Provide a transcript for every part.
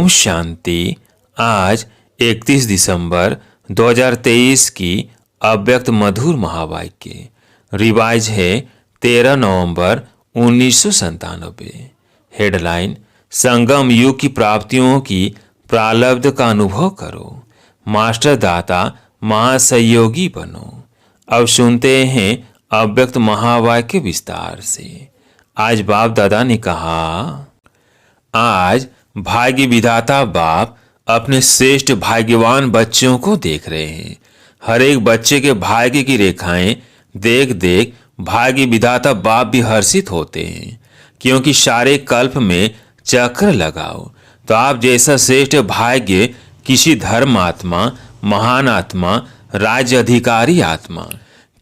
ओम शांति। आज 31 दिसंबर 2023 की अव्यक्त मधुर महावाक्य रिवाइज है 13 नवंबर 1997। हेडलाइन: संगम युग की प्राप्तियों की प्रारब्ध का अनुभव करो, मास्टर दाता महासहयोगी बनो। अब सुनते हैं अव्यक्त महावाक्य विस्तार से। आज बाप दादा ने कहा, आज भाग्य विधाता बाप अपने श्रेष्ठ भाग्यवान बच्चों को देख रहे हैं। हर एक बच्चे के भाग्य की रेखाएं देख देख भाग्य विधाता बाप भी हर्षित होते हैं, क्योंकि सारे कल्प में चक्र लगाओ तो आप जैसा श्रेष्ठ भाग्य किसी धर्म आत्मा, महान आत्मा, राज्य अधिकारी आत्मा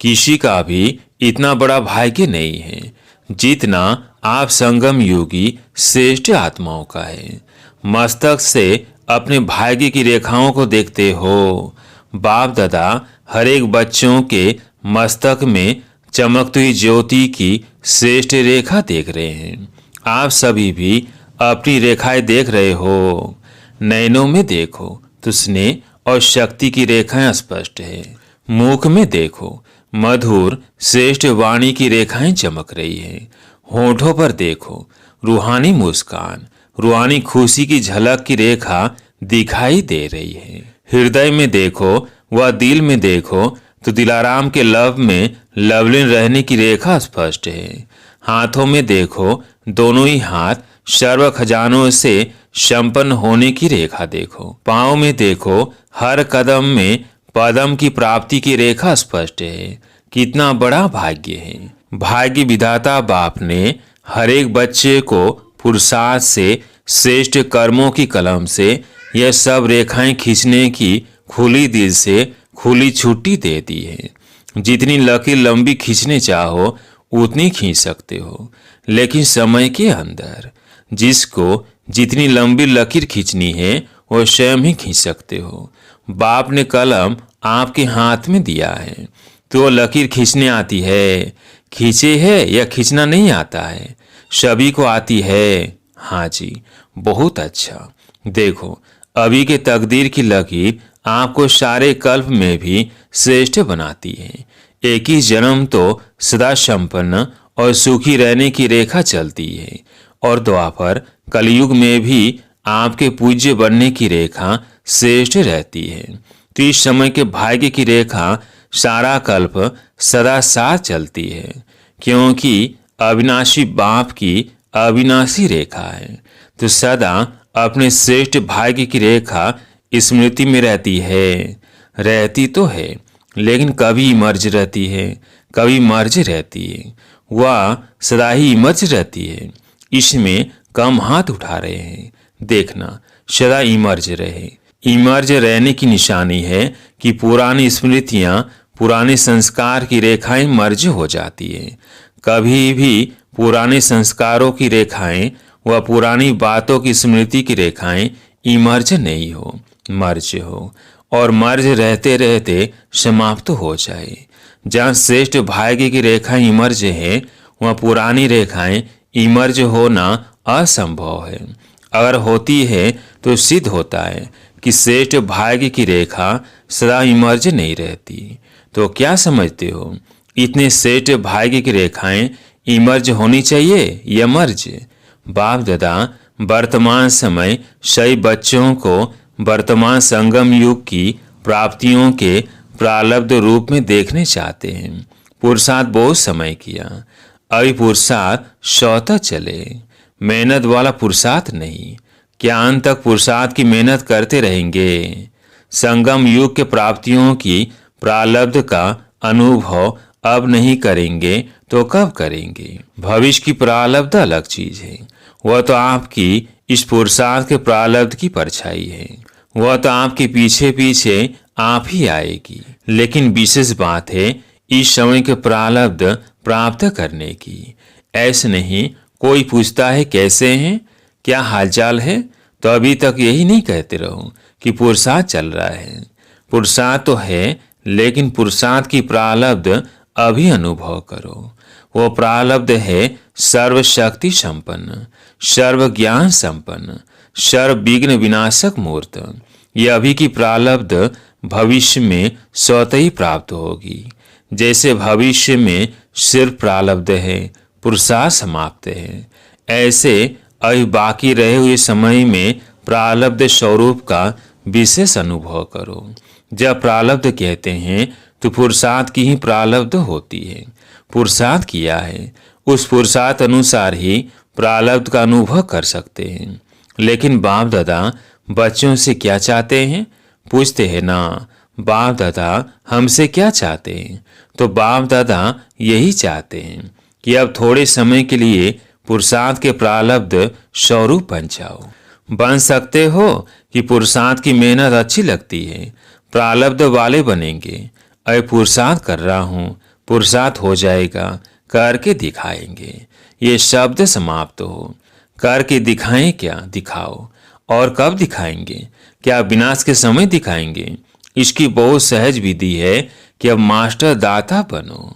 किसी का भी इतना बड़ा भाग्य नहीं है जितना आप संगम योगी श्रेष्ठ आत्माओं का है। मस्तक से अपने भाग्य की रेखाओं को देखते हो। बाप दादा हर एक बच्चों के मस्तक में चमकती हुई ज्योति की श्रेष्ठ रेखा देख रहे हैं। आप सभी भी अपनी रेखाएं देख रहे हो। नयनों में देखो तो स्नेह और शक्ति की रेखाएं स्पष्ट है। मुख में देखो, मधुर श्रेष्ठ वाणी की रेखाएं चमक रही हैं। होठों पर देखो, रूहानी मुस्कान, रूहानी खुशी की झलक की रेखा दिखाई दे रही है। हृदय में देखो व दिल में देखो तो दिलाराम के लव में लवलीन रहने की रेखा स्पष्ट है। हाथों में देखो, दोनों ही हाथ सर्व खजानों से संपन्न होने की रेखा देखो। पांव में देखो, हर कदम में पदम की प्राप्ति की रेखा स्पष्ट है। कितना बड़ा भाग्य है। भाग्य विधाता बाप ने हर एक बच्चे को पुरुषार्थ से श्रेष्ठ कर्मों की कलम से यह सब रेखाएं खींचने की खुली दिल से खुली छुट्टी दे दी है। जितनी लकीर लंबी खींचने चाहो उतनी खींच सकते हो, लेकिन समय के अंदर। जिसको जितनी लंबी लकीर खींचनी है वो स्वयं ही खींच सकते हो। बाप ने कलम आपके हाथ में दिया है तो लकीर खींचने आती है। खींचे है या खींचना नहीं आता है? सभी को आती है। हाँ जी, बहुत अच्छा। देखो, अभी के तकदीर की लकीर आपको सारे कल्प में भी श्रेष्ठ बनाती है। एक ही जन्म तो सदा संपन्न और सुखी रहने की रेखा चलती है, और द्वापर कलयुग में भी आपके पूज्य बनने की रेखा श्रेष्ठ रहती है। तो इस समय के भाग्य की रेखा सारा कल्प सदा साथ चलती है, क्योंकि अविनाशी बाप की अविनाशी रेखा है। तो सदा अपने श्रेष्ठ भाग्य की रेखा स्मृति में रहती है। रहती तो है, लेकिन कभी इमर्ज रहती है, कभी मर्ज रहती है। वह सदा ही इमर्ज रहती है। इसमें कम हाथ उठा रहे हैं। देखना, सदा इमर्ज रहे। इमर्ज रहने की निशानी है कि पुरानी स्मृतियां, पुराने संस्कार की रेखाएं मर्ज हो जाती है। कभी भी पुराने संस्कारों की रेखाएं व पुरानी बातों की स्मृति की रेखाएं इमर्ज नहीं हो, मर्ज हो, और मर्ज रहते रहते समाप्त हो जाए। जहाँ श्रेष्ठ भाग्य की रेखाएं इमर्ज है, वह पुरानी रेखाएं इमर्ज होना असंभव है। अगर होती है तो सिद्ध होता है कि श्रेष्ठ भाग्य की रेखा सदा इमर्ज नहीं रहती। तो क्या समझते हो, इतने श्रेष्ठ भाग्य की रेखाएं इमर्ज होनी चाहिए या मर्ज? बाप दादा वर्तमान समय सही बच्चों को वर्तमान संगम युग की प्राप्तियों के प्रारब्ध रूप में देखने चाहते हैं। पुरुषार्थ बहुत समय किया, अभी पुरुषार्थ स्वतः चले। मेहनत वाला पुरुषार्थ नहीं। क्या अंत तक पुरुषार्थ की मेहनत करते रहेंगे? संगम युग के प्राप्तियों की प्रारब्ध का अनुभव अब नहीं करेंगे तो कब करेंगे? भविष्य की प्रारब्ध अलग चीज है। वह तो आपकी इस पुरुषार्थ के प्रारब्ध की परछाई है। वह तो आपके पीछे पीछे आप ही आएगी। लेकिन विशेष बात है इस समय के प्रारब्ध प्राप्त करने की। ऐसे नहीं कोई पूछता है कैसे हैं, क्या हालचाल है, तो अभी तक यही नहीं कहते रहो कि पुरुषार्थ चल रहा है। पुरुषार्थ तो है, लेकिन पुरुषार्थ की प्रारब्ध अभी अनुभव करो। वो प्रारब्ध है सर्वशक्ति संपन्न, सर्व ज्ञान संपन्न, सर्व विघ्न विनाशक मूर्त। यह अभी की प्रारब्ध भविष्य में स्वतः ही प्राप्त होगी। जैसे भविष्य में सिर्फ प्रारब्ध है, पुरुषार्थ समाप्त है, ऐसे अभी बाकी रहे हुए समय में प्रारब्ध स्वरूप का विशेष अनुभव करो। जब प्रारब्ध कहते हैं तो पुरुषार्थ की ही प्रारब्ध होती है। पुरुषार्थ किया है, उस पुरुषार्थ अनुसार ही प्रारब्ध का अनुभव कर सकते हैं। लेकिन बाप दादा बच्चों से क्या चाहते हैं? पूछते हैं ना, बाप दादा हमसे क्या चाहते हैं? तो बाप दादा यही चाहते हैं कि अब थोड़े समय के लिए पुरुषार्थ के प्रारब्ध स्वरूप बन जाओ। बन सकते हो कि पुरुषार्थ की मेहनत अच्छी लगती है, प्रारब्ध वाले बनेंगे। अरे पुरुषार्थ कर रहा हूँ, पुरुषार्थ हो जाएगा, करके दिखाएंगे। ये शब्द समाप्त हो। करके दिखाएं क्या? दिखाओ। और कब दिखाएंगे? क्या विनाश के समय दिखाएंगे? इसकी बहुत सहज विधि है कि अब मास्टर दाता बनो।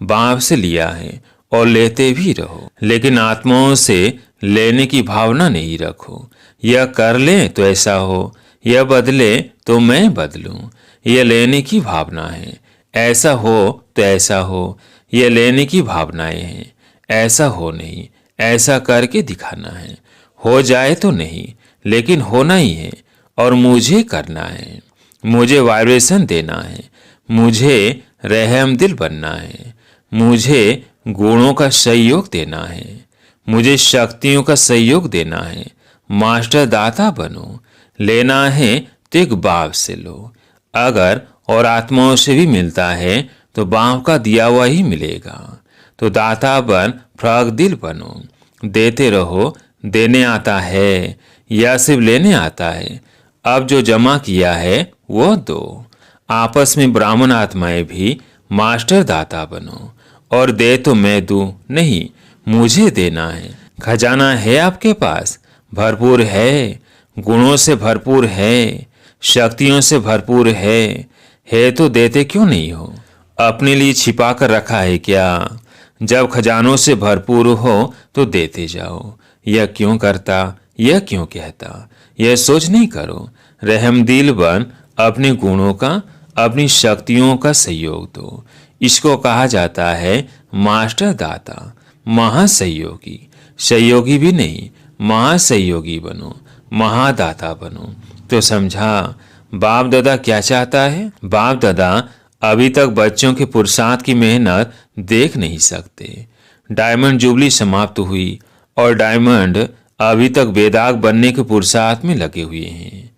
बाप से लिया है और लेते भी रहो, लेकिन आत्माओं से लेने की भावना नहीं रखो। यह कर ले तो ऐसा हो, यह बदले तो मैं बदलूं, यह लेने की भावना है। ऐसा हो तो ऐसा हो, यह लेने की भावनाएं हैं। ऐसा हो नहीं, ऐसा करके दिखाना है। हो जाए तो नहीं, लेकिन होना ही है और मुझे करना है। मुझे वाइब्रेशन देना है, मुझे रहम दिल बनना है, मुझे गुणों का सहयोग देना है, मुझे शक्तियों का सहयोग देना है। मास्टर दाता बनो। लेना है तो एक बाप से लो। अगर और आत्माओं से भी मिलता है तो बाप का दिया हुआ ही मिलेगा। तो दाता बन, फ्रॉग दिल बनो। देते रहो। देने आता है या सिर्फ लेने आता है? अब जो जमा किया है वो दो। आपस में ब्राह्मण आत्माएं भी मास्टर दाता बनो। और दे तो मैं दूं नहीं, मुझे देना है। खजाना है आपके पास, भरपूर है, गुणों से भरपूर है, शक्तियों से भरपूर है तो देते क्यों नहीं हो? अपने लिए छिपा कर रखा है क्या? जब खजानों से भरपूर हो तो देते जाओ। यह क्यों करता, यह क्यों कहता, यह सोच नहीं करो। रहमदिल बन, अपने गुणों का, अपनी शक्तियों का सहयोग दो। इसको कहा जाता है मास्टर दाता, महासहयोगी। सहयोगी भी नहीं, महासहयोगी बनो, महादाता बनो। तो समझा बाप दादा क्या चाहता है? बाप दादा अभी तक बच्चों के पुरुषार्थ की मेहनत देख नहीं सकते। डायमंड जुबली समाप्त हुई और डायमंड अभी तक बेदाग बनने के पुरुषार्थ में लगे हुए हैं।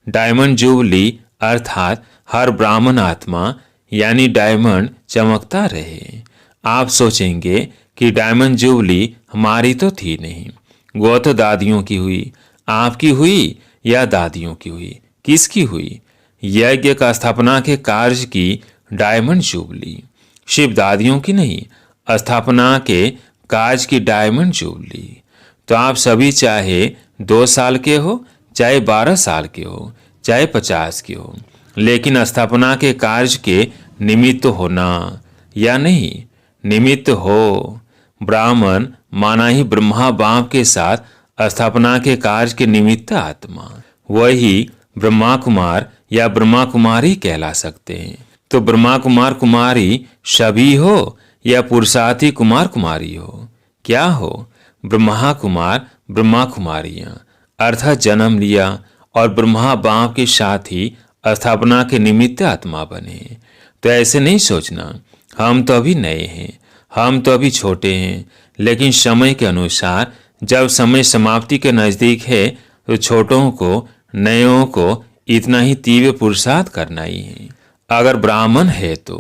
डायमंड जुबली अर्थात हर ब्राह्मण आत्मा यानी डायमंड चमकता रहे। आप सोचेंगे कि डायमंड जुबली हमारी तो थी नहीं, वो तो दादियों की हुई। आपकी हुई या दादियों की हुई? किसकी हुई? यज्ञ का स्थापना के कार्य की डायमंड जुबली। शिव दादियों की नहीं, स्थापना के कार्य की डायमंड जुबली। तो आप सभी चाहे 2 साल के हो, चाहे 12 साल के हो, चाहे 50 के हो, लेकिन स्थापना के कार्य के निमित्त होना या नहीं? निमित्त हो। ब्राह्मण माना ही ब्रह्मा बाप के साथ स्थापना के कार्य के निमित्त आत्मा, वही ब्रह्मा कुमार या ब्रह्मा कुमारी कहला सकते हैं। तो ब्रह्मा कुमार कुमारी सभी हो या पुरुषार्थी कुमार कुमारी हो? क्या हो? ब्रह्मा कुमार ब्रह्मा कुमारियां अर्थात जन्म लिया और ब्रह्मा बाप के साथ ही स्थापना के निमित्त आत्मा बने। तो ऐसे नहीं सोचना हम तो अभी नए हैं, हम तो अभी छोटे हैं, लेकिन समय के अनुसार जब समय समाप्ति के नजदीक है तो छोटों को, नयों को इतना ही तीव्र पुरुषार्थ करना ही है। अगर ब्राह्मण है तो,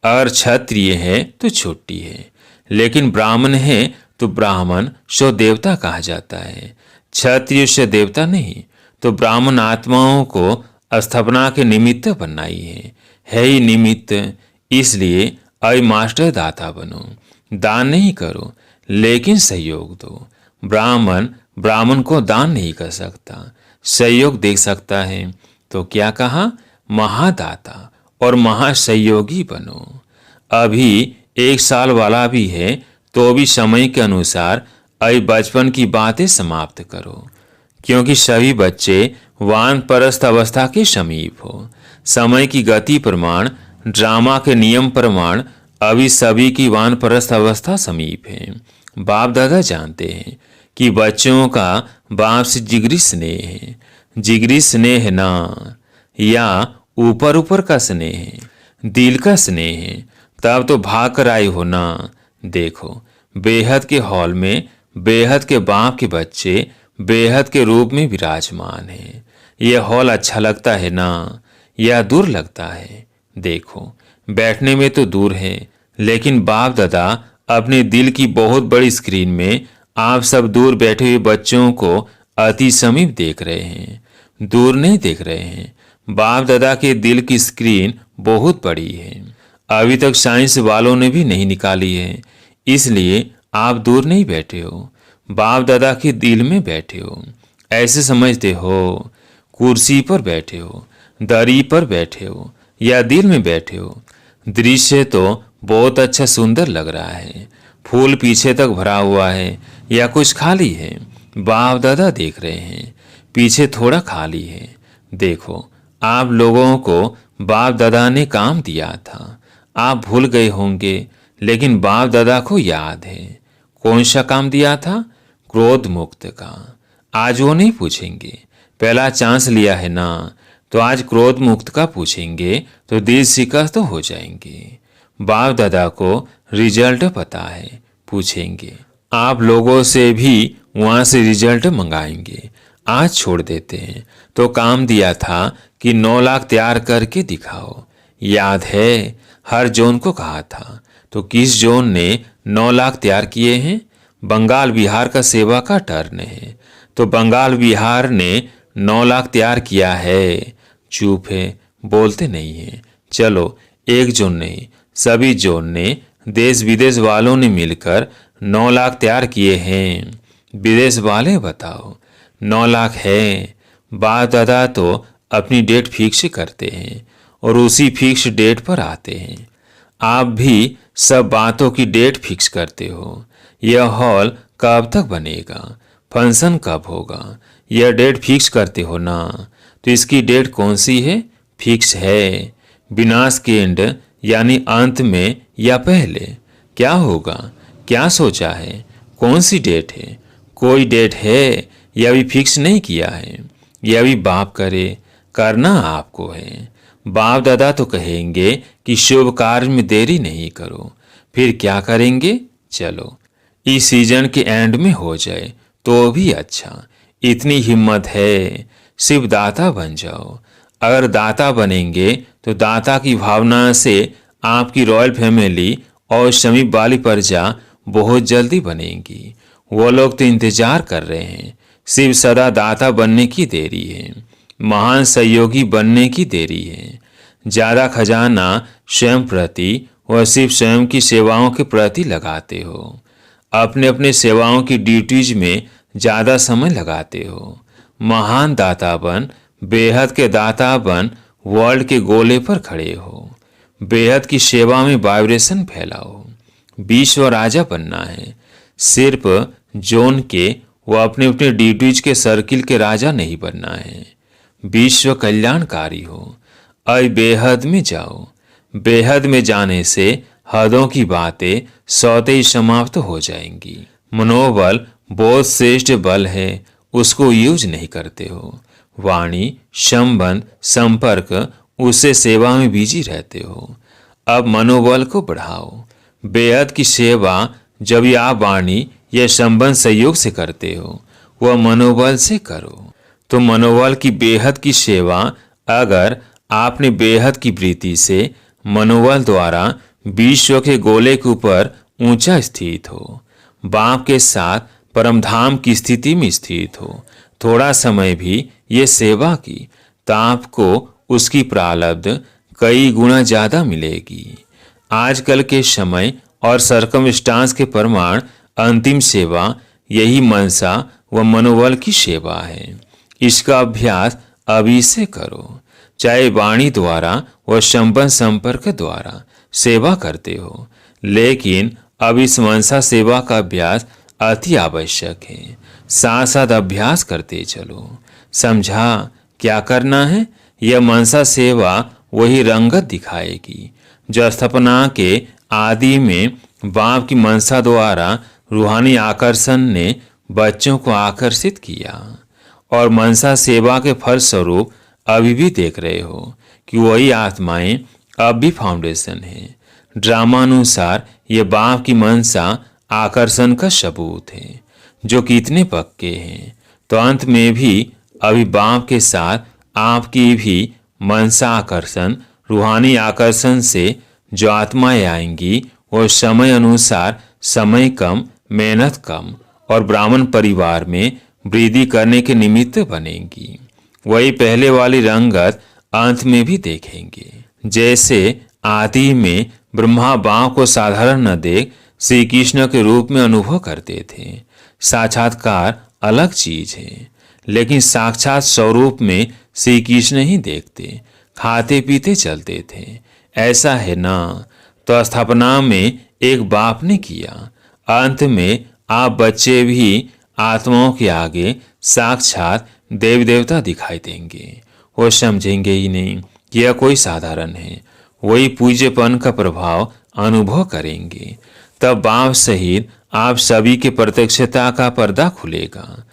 अगर क्षत्रिय है तो छुट्टी है, लेकिन ब्राह्मण है तो ब्राह्मण सो देवता कहा जाता है, क्षत्रिय से देवता नहीं। तो ब्राह्मण आत्माओं को स्थापना के निमित्त बनना ही है ही निमित्त। इसलिए अय मास्टर दाता बनो। दान नहीं करो लेकिन सहयोग दो। ब्राह्मण ब्राह्मण को दान नहीं कर सकता, सहयोग दे सकता है। तो क्या कहा? महादाता और महासहयोगी बनो। अभी 1 साल वाला भी है तो भी समय के अनुसार अय बचपन की बातें समाप्त करो। क्योंकि सभी बच्चे वानप्रस्थ अवस्था के समीप हो। समय की गति प्रमाण, ड्रामा के नियम प्रमाण अभी सभी की वानप्रस्थ अवस्था समीप है। बाप दादा जानते हैं कि बच्चों का बाप से जिगरी स्नेह है। जिगरी स्नेह ना या ऊपर ऊपर का स्नेह है, दिल का स्नेह है। तब तो भाग कर आए हो ना। देखो, बेहद के हॉल में बेहद के बाप के बच्चे बेहद के रूप में विराजमान है। यह हॉल अच्छा लगता है ना, या दूर लगता है? देखो, बैठने में तो दूर है, लेकिन बाप दादा अपने दिल की बहुत बड़ी स्क्रीन में आप सब दूर बैठे हुए बच्चों को अति समीप देख रहे हैं, दूर नहीं देख रहे हैं। बाप दादा के दिल की स्क्रीन बहुत बड़ी है, अभी तक साइंस वालों ने भी नहीं निकाली है, इसलिए आप दूर नहीं बैठे हो, बाप दादा के दिल में बैठे हो। ऐसे समझते हो कुर्सी पर बैठे हो, दरी पर बैठे हो, या दिल में बैठे हो। दृश्य तो बहुत अच्छा सुंदर लग रहा है, फूल पीछे तक भरा हुआ है या कुछ खाली है? बाप दादा देख रहे हैं, पीछे थोड़ा खाली है। देखो, आप लोगों को बाप दादा ने काम दिया था, आप भूल गए होंगे, लेकिन बाप दादा को याद है। कौन सा काम दिया था? क्रोध मुक्त का। आज वो नहीं पूछेंगे, पहला चांस लिया है ना, तो आज क्रोध मुक्त का पूछेंगे तो दिल शिकस्त तो हो जाएंगे। बाप दादा को रिजल्ट पता है, पूछेंगे। आप लोगों से भी वहां से रिजल्ट मंगाएंगे। आज छोड़ देते हैं, तो काम दिया था कि 9 लाख तैयार करके दिखाओ। याद है, हर जोन को कहा था, तो किस जोन ने 9 लाख तैयार किए हैं? बंगाल बिहार का सेवा का टर्न है, तो बंगाल बिहार ने 9 लाख तैयार किया है। चुप है, बोलते नहीं है। चलो, एक जोन नहीं, सभी जोन ने, देश विदेश वालों ने मिलकर 9 लाख तैयार किए हैं। विदेश वाले बताओ, 9 लाख है? बाप दादा तो अपनी डेट फिक्स करते हैं और उसी फिक्स डेट पर आते हैं। आप भी सब बातों की डेट फिक्स करते हो। यह हॉल कब तक बनेगा, फंक्शन कब होगा, यह डेट फिक्स करते हो ना। तो इसकी डेट कौन सी है? फिक्स है। विनाश के एंड यानी अंत में या पहले क्या होगा? क्या सोचा है? कौन सी डेट है? कोई डेट है या भी फिक्स नहीं किया है? यह भी बाप करे, करना आपको है। बाप दादा तो कहेंगे कि शुभ कार्य में देरी नहीं करो। फिर क्या करेंगे? चलो, इस सीजन के एंड में हो जाए तो भी अच्छा। इतनी हिम्मत है, सिर्फ दाता बन जाओ। अगर दाता बनेंगे तो दाता की भावना से आपकी रॉयल फैमिली और समीप वाली प्रजा बहुत जल्दी बनेगी। वो लोग तो इंतजार कर रहे हैं, सिर्फ सदा दाता बनने की देरी है, महान सहयोगी बनने की देरी है। ज़्यादा खजाना स्वयं प्रति व सिर्फ स्वयं की सेवाओं के प्रति लगाते हो। अपने अपने सेवाओं की ड्यूटीज में ज़्यादा समय लगाते हो। महान दाता बन, बेहद के दाता बन, वर्ल्ड के गोले पर खड़े हो। बेहद की सेवा में वाइब्रेशन फैलाओ। विश्व राजा बनना है, सिर्फ जोन के व अपने अपने ड्यूटीज के सर्किल के राजा नहीं बनना है। विश्व कल्याणकारी हो। अय बेहद में जाओ। बेहद में जाने से हदों की बातें सौते ही समाप्त हो जाएंगी। मनोबल बहुत श्रेष्ठ बल है, उसको यूज नहीं करते हो। वाणी, संबंध, संपर्क, उससे सेवा में बिजी रहते हो। अब मनोबल को बढ़ाओ। बेहद की सेवा जब ये आप वाणी या संबंध सहयोग से करते हो, वह मनोबल से करो। तो मनोबल की बेहद की सेवा अगर आपने बेहद की प्रीति से मनोबल द्वारा विश्व के गोले के ऊपर ऊंचा स्थित हो, बाप के साथ परमधाम की स्थिति में स्थित हो, थोड़ा समय भी ये सेवा की, तो आपको उसकी प्रारब्ध कई गुना ज्यादा मिलेगी। आजकल के समय और सर्कमस्टांस के प्रमाण अंतिम सेवा यही मनसा व मनोबल की सेवा है। इसका अभ्यास अभी से करो। चाहे वाणी द्वारा व संबंध संपर्क द्वारा सेवा करते हो, लेकिन अब इस मनसा सेवा का अभ्यास अति आवश्यक है। साथ साथ अभ्यास करते चलो। समझा क्या करना है? यह मनसा सेवा वही रंगत दिखाएगी जो स्थापना के आदि में बाप की मनसा द्वारा रूहानी आकर्षण ने बच्चों को आकर्षित किया। और मनसा सेवा के फलस्वरूप अभी भी देख रहे हो कि वही आत्माएं अब भी फाउंडेशन है। ड्रामानुसार ये बाप की मनसा आकर्षण का सबूत है जो कि इतने पक्के हैं। तो अंत में भी अभी बाप के साथ आपकी भी मनसा आकर्षण रूहानी आकर्षण से जो आत्माएं आएंगी वो समय अनुसार समय कम, मेहनत कम और ब्राह्मण परिवार में वृद्धि करने के निमित्त बनेंगी। वही पहले वाली रंगत अंत में भी देखेंगे। जैसे आदि में ब्रह्मा बाप को साधारण न देख श्री कृष्ण के रूप में अनुभव करते थे। साक्षात्कार अलग चीज है, लेकिन साक्षात स्वरूप में श्री कृष्ण ही देखते, खाते पीते चलते थे। ऐसा है ना? तो स्थापना में एक बाप ने किया, अंत में आप बच्चे भी आत्माओं के आगे साक्षात देव देवता दिखाई देंगे। वो समझेंगे ही नहीं कि यह कोई साधारण है, वही पूज्यपन का प्रभाव अनुभव करेंगे। तब बाप सहित आप सभी के प्रत्यक्षता का पर्दा खुलेगा।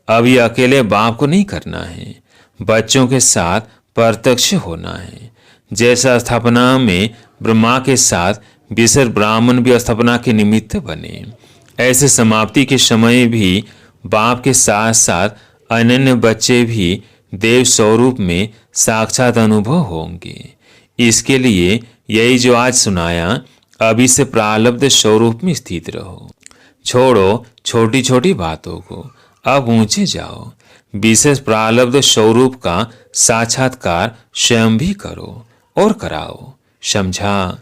अब ये अकेले बाप को नहीं करना है, बच्चों के साथ प्रत्यक्ष होना है। जैसा स्थापना में ब्रह्मा के साथ विशेष ब्राह्मण भी स्थापना के निमित्त बने, ऐसे समाप्ति के समय भी बाप के साथ साथ अनन्य बच्चे भी देव स्वरूप में साक्षात अनुभव होंगे। इसके लिए यही जो आज सुनाया, अभी से प्रारब्ध स्वरूप में स्थित रहो। छोड़ो छोटी छोटी बातों को, अब ऊंचे जाओ। विशेष प्रारब्ध स्वरूप का साक्षात्कार स्वयं भी करो और कराओ। समझा?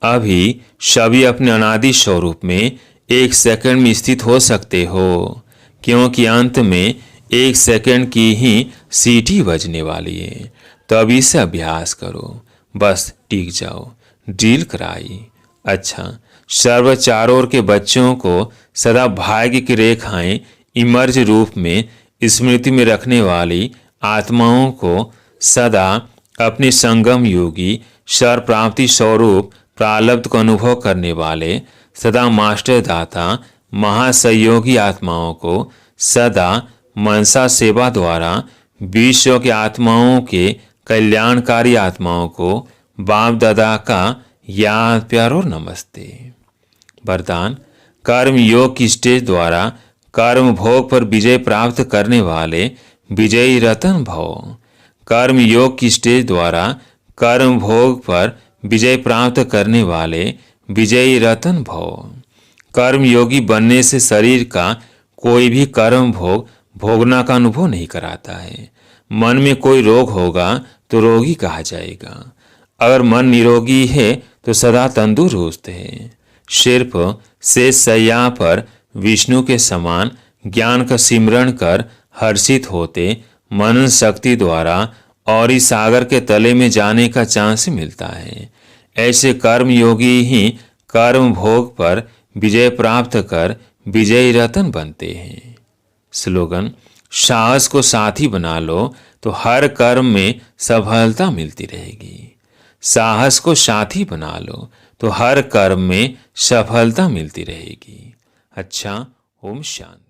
अभी सभी अपने अनादि स्वरूप में एक सेकंड में स्थित हो सकते हो, क्योंकि अंत में एक सेकंड की ही सीटी बजने वाली है। तो अभी से अभ्यास करो, बस टिक जाओ। ड्रिल कराई। अच्छा, सर्व चारों ओर के बच्चों को सदा भाग्य की रेखाएं इमर्ज रूप में स्मृति में रखने वाली आत्माओं को सदा अपने संगम योगी सर प्राप्ति स्वरूप प्रारब्ध को अनुभव करने वाले सदा मास्टर दाता महासहयोगी आत्माओं को सदा मनसा सेवा द्वारा विश्व के आत्माओं के कल्याणकारी आत्माओं को बाप दादा का याद, प्यार और नमस्ते। वरदान: कर्म योग की स्टेज द्वारा कर्म भोग पर विजय प्राप्त करने वाले विजयी रतन भव। कर्म योग की स्टेज द्वारा कर्म भोग पर विजय प्राप्त करने वाले विजयी रतन भव। कर्म योगी बनने से शरीर का कोई भी कर्म भोग भोगना का अनुभव नहीं कराता है। मन में कोई रोग होगा तो रोगी कहा जाएगा। अगर मन निरोगी है तो सदा तंदुरुस्त है। सिर्फ शेष शैया पर विष्णु के समान ज्ञान का सिमरण कर हर्षित होते मनन शक्ति द्वारा और इस सागर के तले में जाने का चांस मिलता है। ऐसे कर्म योगी ही कर्म भोग पर विजय प्राप्त कर विजयी रतन बनते हैं। स्लोगन: साहस को साथी बना लो तो हर कर्म में सफलता मिलती रहेगी। साहस को साथी बना लो तो हर कर्म में सफलता मिलती रहेगी। अच्छा, ओम शांति।